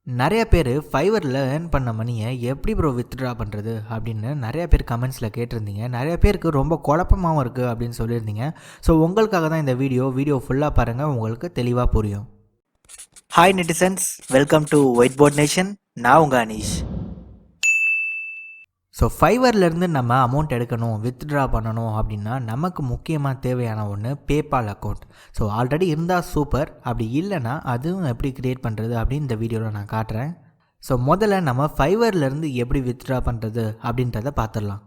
நிறைய பேர் ஃபைவரில் ஏர்ன் பண்ண மணியை எப்படி ப்ரோ வித்ட்ரா பண்ணுறது அப்படின்னு நிறைய பேர் கமெண்ட்ஸில் கேட்டிருந்தீங்க. நிறைய பேருக்கு ரொம்ப குழப்பமாகவும் இருக்குது அப்படின்னு சொல்லியிருந்தீங்க. ஸோ உங்களுக்காக தான் இந்த வீடியோ ஃபுல்லாக பாருங்கள், உங்களுக்கு தெளிவாக புரியும். Hi netizens, welcome to whiteboard nation. நான் உங்கள் அனீஷ். ஸோ ஃபைவர்லேருந்து நம்ம அமௌண்ட் எடுக்கணும், வித்ட்ரா பண்ணணும் அப்படின்னா நமக்கு முக்கியமாக தேவையான ஒன்று பேபால் அக்கௌண்ட். ஸோ ஆல்ரெடி இருந்தால் சூப்பர், அப்படி இல்லைன்னா அதுவும் எப்படி க்ரியேட் பண்ணுறது அப்படின்னு இந்த வீடியோவில் நான் காட்டுறேன். ஸோ முதல்ல நம்ம ஃபைவர்லேருந்து எப்படி வித்ட்ரா பண்ணுறது அப்படின்றத பார்த்துடலாம்.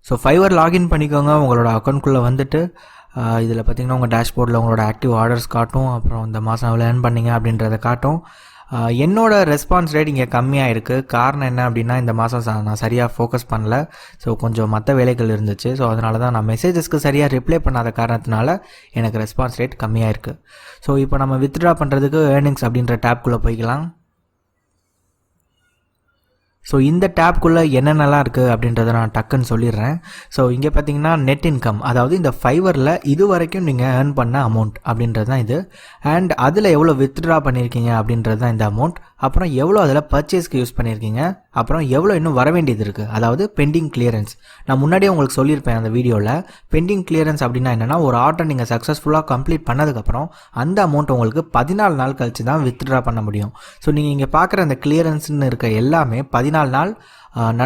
ஸோ ஃபைவர் லாகின் பண்ணிக்கோங்க. உங்களோட அக்கௌண்ட்குள்ளே வந்துட்டு இதில் பார்த்திங்கன்னா உங்கள் டேஷ்போர்டில் உங்களோட ஆக்டிவ் ஆர்டர்ஸ் காட்டும், அப்புறம் இந்த மாதம் எவ்வளோ ஏர்ன் பண்ணிங்க அப்படின்றத காட்டும். என்னோட ரெஸ்பான்ஸ் ரேட் இங்கே கம்மியாக இருக்குது. காரணம் என்ன அப்படின்னா, இந்த மாதம் நான் சரியாக ஃபோக்கஸ் பண்ணல. ஸோ கொஞ்சம் மற்ற வேலைகள் இருந்துச்சு. ஸோ அதனால தான் நான் மெசேஜஸ்க்கு சரியாக ரிப்ளை பண்ணாத காரணத்தினால எனக்கு ரெஸ்பான்ஸ் ரேட் கம்மியாக இருக்குது. ஸோ இப்போ நம்ம வித்ட்ரா பண்ணுறதுக்கு ஏர்னிங்ஸ் அப்படின்ற டேப்குள்ளே போய்க்கலாம். ஸோ இந்த டேப்குள்ளே என்னென்னலாம் இருக்குது அப்படின்றத நான் டக்குன்னு சொல்லிடுறேன். ஸோ இங்கே பார்த்தீங்கன்னா நெட் இன்கம், அதாவது இந்த ஃபைவரில் இது வரைக்கும் நீங்கள் ஏர்ன் பண்ண அமௌண்ட் அப்படின்றது தான் இது. அண்ட் அதில் எவ்வளோ வித்ட்ரா பண்ணியிருக்கீங்க அப்படின்றது தான் இந்த அமௌண்ட். அப்புறம் எவ்வளோ அதில் பர்ச்சேஸ்க்கு யூஸ் பண்ணியிருக்கீங்க, அப்புறம் எவ்வளோ இன்னும் வர வேண்டியது இருக்குது, அதாவது பெண்டிங் கிளியரன்ஸ். நான் முன்னாடியே உங்களுக்கு சொல்லியிருப்பேன் அந்த வீடியோவில். பெண்டிங் கிளியரன்ஸ் அப்படின்னா என்னென்னா, ஒரு ஆர்டர் நீங்கள் சக்ஸஸ்ஃபுல்லாக கம்ப்ளீட் பண்ணதுக்கப்புறம் அந்த அமௌண்ட் உங்களுக்கு 14 நாள் கழிச்சு தான் வித்ட்ரா பண்ண முடியும். ஸோ நீங்கள் இங்கே பார்க்குற அந்த கிளியரன்ஸ்னு இருக்க எல்லாமே 14 நாள்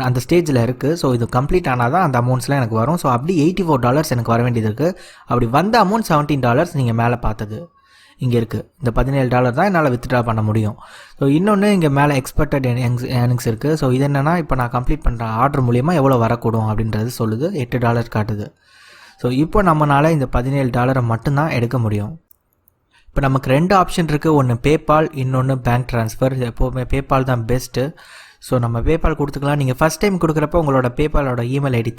அந்த ஸ்டேஜில் இருக்குது. ஸோ இது கம்ப்ளீட் ஆனால் தான் அந்த அமௌண்ட்ஸ்லாம் எனக்கு வரும். ஸோ அப்படி $84 எனக்கு வர வேண்டியது இருக்குது. அப்படி வந்த அமௌண்ட் $17 நீங்கள் மேலே பார்த்தது இங்கே இருக்குது. இந்த $17 தான் என்னால் வித்ட்ரா பண்ண முடியும். ஸோ இன்னொன்று இங்கே மேலே எக்ஸ்பெக்டட் ஏர்னிங்ஸ் இருக்குது. ஸோ இது என்னென்னா, இப்போ நான் கம்ப்ளீட் பண்ணுற ஆர்டர் மூலிமா எவ்வளோ வரக்கூடும் அப்படின்றது சொல்லுது. $8 காட்டுது. ஸோ இப்போ நம்மளால் இந்த $17 மட்டும்தான் எடுக்க முடியும். இப்போ நமக்கு 2 ஆப்ஷன் இருக்குது. ஒன்று பேபால், இன்னொன்று பேங்க் ட்ரான்ஸ்ஃபர். எப்போவுமே பேபால் தான் பெஸ்ட்டு. ஸோ நம்ம பேபால் கொடுத்துக்கலாம். நீங்கள் ஃபஸ்ட் டைம் கொடுக்குறப்ப உங்களோட பேபாலோட இமெயில் ஐடி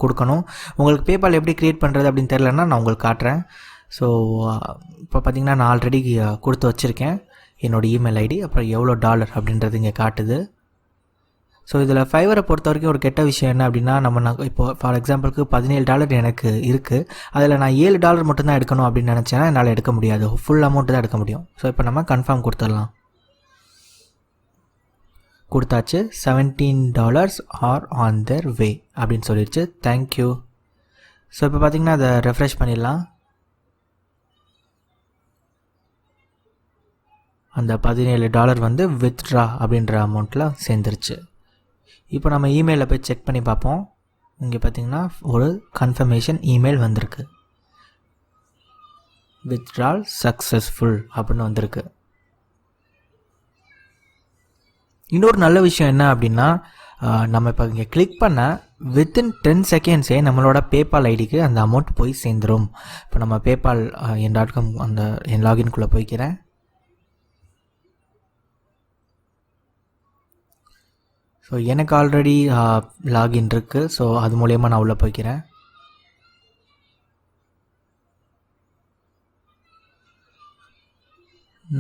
கொடுக்கணும். உங்களுக்கு பேபால் எப்படி க்ரியேட் பண்ணுறது அப்படின்னு தெரியலன்னா நான் உங்களுக்கு காட்டுறேன். ஸோ இப்போ பார்த்திங்கன்னா நான் ஆல்ரெடி கொடுத்து வச்சுருக்கேன் என்னோடய இமெயில் ஐடி, அப்புறம் எவ்வளோ டாலர் அப்படின்றது இங்கே காட்டுது. ஸோ இதில் ஃபைவரை பொறுத்த வரைக்கும் ஒரு கெட்ட விஷயம் என்ன அப்படின்னா, நான் இப்போ ஃபார் எக்ஸாம்பிளுக்கு $17 எனக்கு இருக்குது. அதில் நான் $7 மட்டும்தான் எடுக்கணும் அப்படின்னு நினச்சேன்னா என்னால் எடுக்க முடியாது. ஃபுல் அமௌண்ட்டு தான் எடுக்க முடியும். ஸோ இப்போ நம்ம கன்ஃபார்ம் கொடுத்துடலாம். கொடுத்தாச்சு. $17 ஆர் ஆன் தேர் வே அப்படின்னு சொல்லிடுச்சு. தேங்க்யூ. ஸோ இப்போ பார்த்திங்கன்னா அதை ரெஃப்ரெஷ் பண்ணிடலாம். அந்த $17 வந்து வித்ட்ரா அப்படின்ற அமௌண்ட்டில் சேர்ந்துருச்சு. இப்போ நம்ம இமெயிலில் போய் செக் பண்ணி பார்ப்போம். இங்கே பார்த்திங்கன்னா ஒரு கன்ஃபர்மேஷன் இமெயில் வந்திருக்கு. வித்ட்ரால் சக்ஸஸ்ஃபுல் அப்படின்னு வந்திருக்கு. இன்னொரு நல்ல விஷயம் என்ன அப்படின்னா, நம்ம இப்போ இங்கே கிளிக் பண்ண வித்தின் 10 செகண்ட்ஸே நம்மளோட பேபால் ஐடிக்கு அந்த அமௌண்ட் போய் சேர்ந்துடும். இப்போ நம்ம பேபால் .com அந்த என் லாகின்குள்ளே போய்க்கிறேன். ஸோ எனக்கு ஆல்ரெடி லாகின் இருக்குது. ஸோ அது மூலயமா நான் உள்ளே போய்க்கிறேன்.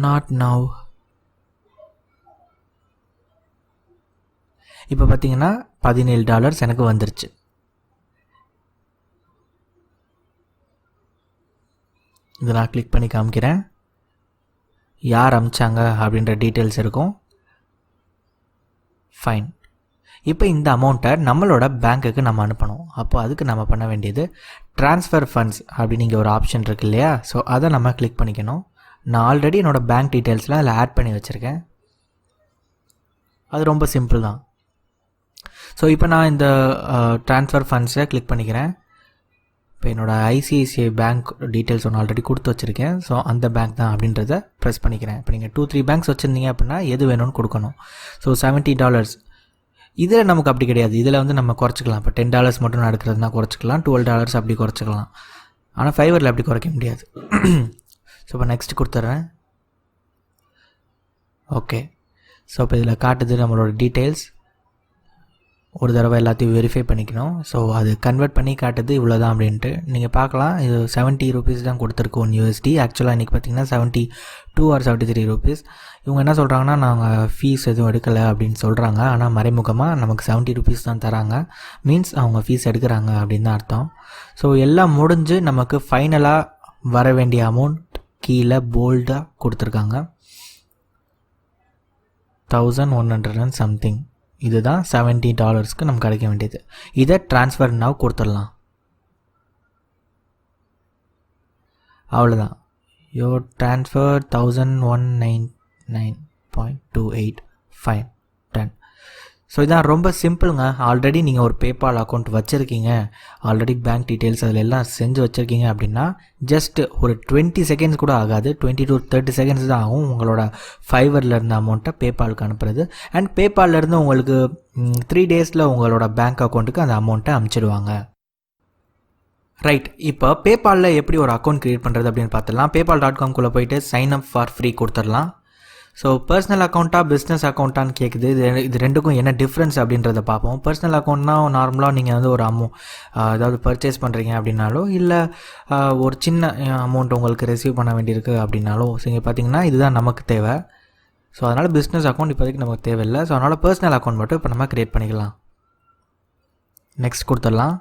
Not now. இப்போ பார்த்தீங்கன்னா $17 எனக்கு வந்துருச்சு. இதை நான் கிளிக் பண்ணி காமிக்கிறேன். யார் அனுப்பிச்சாங்க அப்படின்ற டீட்டெயில்ஸ் இருக்கும். ஃபைன். இப்போ இந்த அமௌண்ட்டை நம்மளோட பேங்க்குக்கு நம்ம அனுப்பணும். அப்போ அதுக்கு நம்ம பண்ண வேண்டியது ட்ரான்ஸ்ஃபர் ஃபண்ட்ஸ் அப்படின்னு இங்கே ஒரு ஆப்ஷன் இருக்குது இல்லையா? ஸோ அதை நம்ம கிளிக் பண்ணிக்கணும். நான் ஆல்ரெடி என்னோடய பேங்க் டீட்டெயில்ஸ்லாம் அதில் ஆட் பண்ணி வச்சுருக்கேன். அது ரொம்ப சிம்பிள் தான். ஸோ இப்போ நான் இந்த ட்ரான்ஸ்ஃபர் ஃபண்ட்ஸை கிளிக் பண்ணிக்கிறேன். இப்போ என்னோடய ஐசிஐசிஐ பேங்க் டீட்டெயில்ஸ் ஒன்று ஆல்ரெடி கொடுத்து வச்சுருக்கேன். ஸோ அந்த பேங்க் தான் அப்படின்றத ப்ரெஸ் பண்ணிக்கிறேன். இப்போ நீங்கள் 2-3 பேங்க்ஸ் வச்சுருந்தீங்க அப்படின்னா எது வேணும்னு கொடுக்கணும். ஸோ $70. இதில் நமக்கு அப்படி கிடையாது. இதில் வந்து நம்ம குறைச்சிக்கலாம். இப்போ $10 மட்டும் நான் எடுக்கிறதுனா குறைச்சிக்கலாம், $12 அப்படி குறைச்சிக்கலாம். ஆனால் ஃபைவரில் அப்படி குறைக்க முடியாது. ஸோ இப்போ நெக்ஸ்ட் கொடுத்துட்றேன். ஓகே. ஸோ இப்போ இதில் காட்டுது நம்மளோட டீட்டெயில்ஸ். ஒரு தடவை எல்லாத்தையும் வெரிஃபை பண்ணிக்கணும். ஸோ அது கன்வெர்ட் பண்ணி காட்டுது இவ்வளோ தான் அப்படின்ட்டு. நீங்கள் பார்க்கலாம், இது $70 தான் கொடுத்துருக்கு $1. ஆக்சுவலாக இன்றைக்கி பார்த்திங்கன்னா $72 or $73. இவங்க என்ன சொல்கிறாங்கன்னா, நாங்கள் ஃபீஸ் எதுவும் எடுக்கலை அப்படின்னு சொல்கிறாங்க. ஆனால் மறைமுகமாக நமக்கு $70 தான் தராங்க. மீன்ஸ் அவங்க ஃபீஸ் எடுக்கிறாங்க அப்படின்னு தான் அர்த்தம். ஸோ எல்லாம் முடிஞ்சு நமக்கு ஃபைனலாக வர வேண்டிய அமௌண்ட் கீழே போல்டாக கொடுத்துருக்காங்க. 1100 and something. இதுதான் $70 நமக்கு கிடைக்க வேண்டியது. இதை ட்ரான்ஸ்ஃபர் நவ் கொடுத்துடலாம். அவ்வளோதான். Your transfer 1199.28 fine done. So இதான் ரொம்ப சிம்பிளுங்க. ஆல்ரெடி நீங்கள் ஒரு பேபால் அக்கௌண்ட் வச்சுருக்கீங்க, ஆல்ரெடி பேங்க் டீட்டெயில்ஸ் அதில் எல்லாம் செஞ்சு வச்சுருக்கீங்க அப்படின்னா ஜஸ்ட் ஒரு 20 செகண்ட்ஸ் கூட ஆகாது, 20 to 30 செகண்ட்ஸ் தான் ஆகும் உங்களோட ஃபைவரில் இருந்த அமௌண்ட்டை பேபாலுக்கு அனுப்புறது. அண்ட் பேபால்லேருந்து உங்களுக்கு 3 டேஸில் உங்களோட பேங்க் அக்கௌண்ட்டுக்கு அந்த அமௌண்ட்டை அனுப்பிச்சிடுவாங்க. ரைட், இப்போ பேபாலில் எப்படி ஒரு அக்கௌண்ட் க்ரியேட் பண்ணுறது அப்படின்னு பார்த்துடலாம். PayPal.com போயிட்டு சைன் அப் ஃபார் ஃப்ரீ கொடுத்துடலாம். ஸோ பர்சனல் அக்கௌண்ட்டா பிஸ்னஸ் அக்கௌண்ட்டான்னு கேட்குது. இது ரெண்டுக்கும் என்ன டிஃப்ரென்ஸ் அப்படின்றத பார்ப்போம். பர்சனல் அக்கௌண்ட்னா நார்மலாக நீங்கள் வந்து ஒரு ஏதாவது பர்ச்சேஸ் பண்ணுறீங்க அப்படின்னாலோ, இல்லை ஒரு சின்ன அமௌண்ட் உங்களுக்கு ரிசீவ் பண்ண வேண்டியிருக்கு அப்படின்னாலோ, ஸோ இங்கே பார்த்தீங்கன்னா இதுதான் நமக்கு தேவை. ஸோ அதனால் பிஸ்னஸ் அக்கௌண்ட் இப்போதைக்கு நமக்கு தேவையில்லை. ஸோ அதனால் பர்சனல் அக்கௌண்ட் மட்டும் இப்போ நம்ம க்ரியேட் பண்ணிக்கலாம். நெக்ஸ்ட் கொடுத்துடலாம்.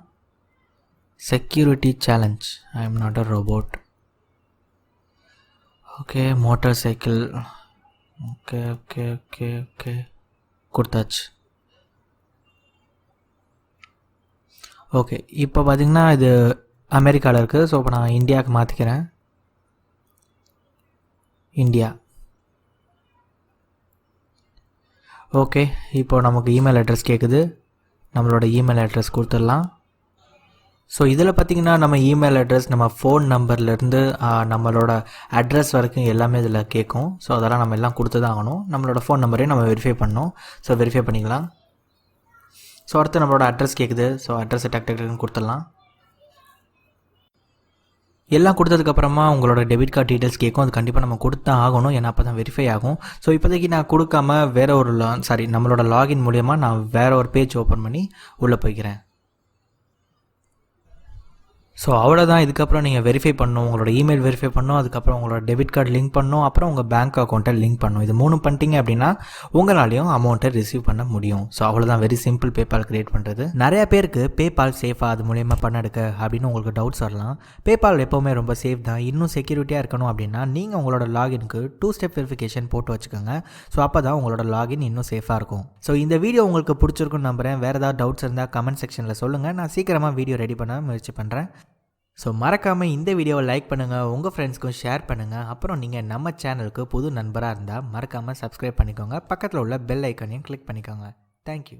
Security challenge, I am not a robot. Okay, motor cycle. Okay okay okay okay கொடுத்தாச்சு. ஓகே, இப்போ பார்த்திங்கன்னா இது அமெரிக்காவில் இருக்குது. ஸோ இப்போ நான் இந்தியாவுக்கு மாற்றிக்கிறேன். இந்தியா. ஓகே, இப்போ நமக்கு இமெயில் அட்ரஸ் கேட்குது. நம்மளோட இமெயில் அட்ரஸ் கொடுத்துடலாம். ஸோ இதில் பார்த்திங்கன்னா நம்ம இமெயில் அட்ரஸ், நம்ம ஃபோன் நம்பர்லேருந்து நம்மளோட அட்ரஸ் வரைக்கும் எல்லாமே இதில் கேட்கும். ஸோ அதெல்லாம் நம்ம எல்லாம் கொடுத்து தான் ஆகணும். நம்மளோட ஃபோன் நம்பரையும் நம்ம வெரிஃபை பண்ணணும். ஸோ வெரிஃபை பண்ணிக்கலாம். ஸோ அடுத்து நம்மளோட அட்ரஸ் கேட்குது. ஸோ அட்ரஸை டக்குன்னு கொடுத்துடலாம். எல்லாம் கொடுத்ததுக்கப்புறமா உங்களோட டெபிட் கார்டு டீட்டெயில்ஸ் கேட்கும். அது கண்டிப்பாக நம்ம கொடுத்தா ஆகணும், ஏன்னா அப்போ தான் வெரிஃபை ஆகும். ஸோ இப்போதைக்கு நான் கொடுக்காம வேறு ஒரு நம்மளோட லாகின் மூலயமா நான் வேறு ஒரு பேஜ் ஓப்பன் பண்ணி உள்ளே போய்க்கிறேன். ஸோ அவ்வளோதான். இதுக்கப்புறம் நீங்கள் வெரிஃபை பண்ணணும், உங்களோட இமெயில் வெரிஃபை பண்ணணும், அதுக்கப்புறம் உங்களோட டெபிட் கார்டு லிங்க் பண்ணணும், அப்புறம் உங்கள் பேங்க் அக்கௌண்ட்டை லிங்க் பண்ணணும். இது 3 பண்ணிட்டீங்க அப்படின்னா உங்களாலையும் அமௌண்ட்டை ரிசீவ் பண்ண முடியும். ஸோ அவ்வளோதான், வெரி சிம்பிள் பேபால் கிரியேட் பண்ணுறது. நிறைய பேருக்கு பேபால் சேஃபாக அது மூலயமா பண்ண எடுக்க அப்படின்னு உங்களுக்கு டவுட்ஸ் வரலாம். பேபால் எப்போவுமே ரொம்ப சேஃப் தான். இன்னும் செக்யூரிட்டியாக இருக்கணும் அப்படின்னா நீங்கள் உங்களோட லாகினுக்கு 2 ஸ்டெப் வெரிஃபிகேஷன் போட்டு வச்சுக்கோங்க. ஸோ அப்போ தான் உங்களோட லாகின் இன்னும் சேஃபாக இருக்கும். ஸோ இந்த வீடியோ உங்களுக்கு பிடிச்சிருக்குன்னு நம்புகிறேன். வேறு ஏதாவது டவுட்ஸ் இருந்தால் கமெண்ட் செக்ஷனில் சொல்லுங்கள். நான் சீக்கிரமாக வீடியோ ரெடி பண்ண முயற்சி பண்ணுறேன். ஸோ மறக்காமல் இந்த வீடியோவை லைக் பண்ணுங்கள், உங்கள் ஃப்ரெண்ட்ஸ்க்கும் ஷேர் பண்ணுங்கள். அப்புறம் நீங்கள் நம்ம சேனலுக்கு புது நண்பராக இருந்தால் மறக்காமல் சப்ஸ்கிரைப் பண்ணிக்கோங்க. பக்கத்தில் உள்ள பெல் ஐக்கானையும் கிளிக் பண்ணிக்கோங்க. தேங்க்யூ.